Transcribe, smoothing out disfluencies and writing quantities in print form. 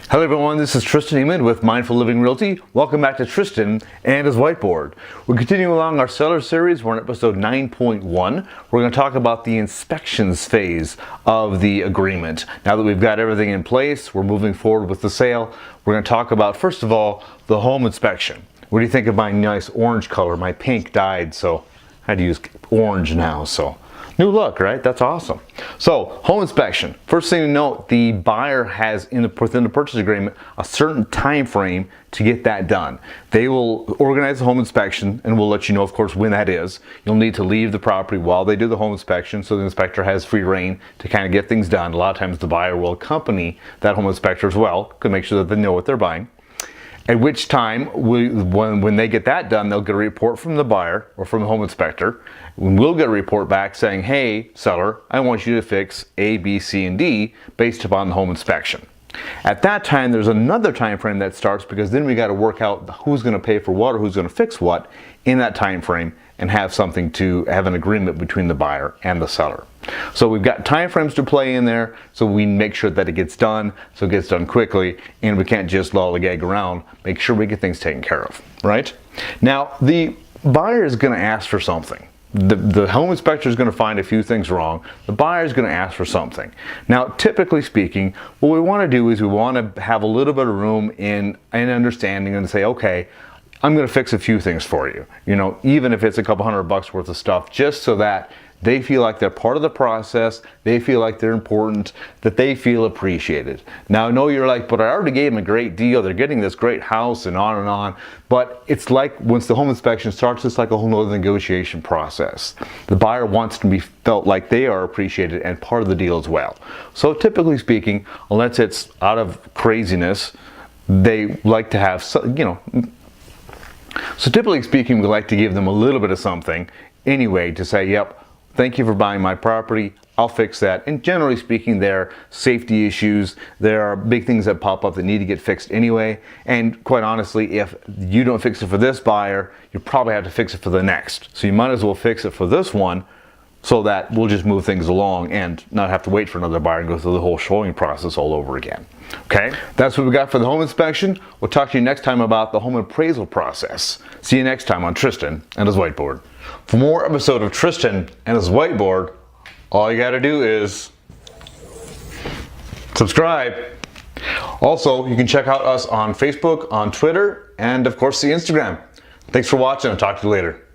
Hello everyone, this is Tristan Emond with Mindful Living Realty. Welcome back to Tristan and his Whiteboard. We're continuing along our seller series. We're on episode 9.1. We're going to talk about the inspections phase of the agreement. Now that we've got everything in place, we're moving forward with the sale. We're going to talk about, first of all, the home inspection. What do you think of my nice orange color? My pink died, so I had to use orange now. So new look, right? That's awesome. So, home inspection. First thing to note, the buyer has within the purchase agreement a certain time frame to get that done. They will organize the home inspection, and we'll let you know, of course, when that is. You'll need to leave the property while they do the home inspection, so the inspector has free reign to kind of get things done. A lot of times the buyer will accompany that home inspector as well to make sure that they know what they're buying. At which time, when they get that done, they'll get a report from the buyer or from the home inspector. We'll get a report back saying, hey, seller, I want you to fix A, B, C, and D based upon the home inspection. At that time, there's another time frame that starts, because then we got to work out who's going to pay for what or who's going to fix what in that time frame and have an agreement between the buyer and the seller. So we've got time frames to play in there, so we make sure that it gets done, so it gets done quickly, and we can't just lollygag around. Make sure we get things taken care of, right? Now, the buyer is going to ask for something. The home inspector is going to find a few things wrong. The buyer is going to ask for something. Now, typically speaking, what we want to do is we want to have a little bit of room in understanding and say, okay, I'm going to fix a few things for you. You know, even if it's a couple $100 worth of stuff, just so that they feel like they're part of the process, they feel like they're important, that they feel appreciated. Now, I know you're like, but I already gave them a great deal, they're getting this great house and on and on. But it's like, once the home inspection starts, it's like a whole nother negotiation process. The buyer wants to be felt like they are appreciated and part of the deal as well. So typically speaking, unless it's out of craziness, they like to have, so typically speaking, we like to give them a little bit of something anyway to say, yep, thank you for buying my property, I'll fix that. And generally speaking, there are safety issues, there are big things that pop up that need to get fixed anyway. And quite honestly, if you don't fix it for this buyer, you probably have to fix it for the next. So you might as well fix it for this one, so that we'll just move things along and not have to wait for another buyer and go through the whole showing process all over again. Okay, that's what we got for the home inspection. We'll talk to you next time about the home appraisal process. See you next time on Tristan and his Whiteboard. For more episode of Tristan and his Whiteboard, all you got to do is subscribe. Also, you can check out us on Facebook, on Twitter, and of course the Instagram. Thanks for watching. I'll talk to you later.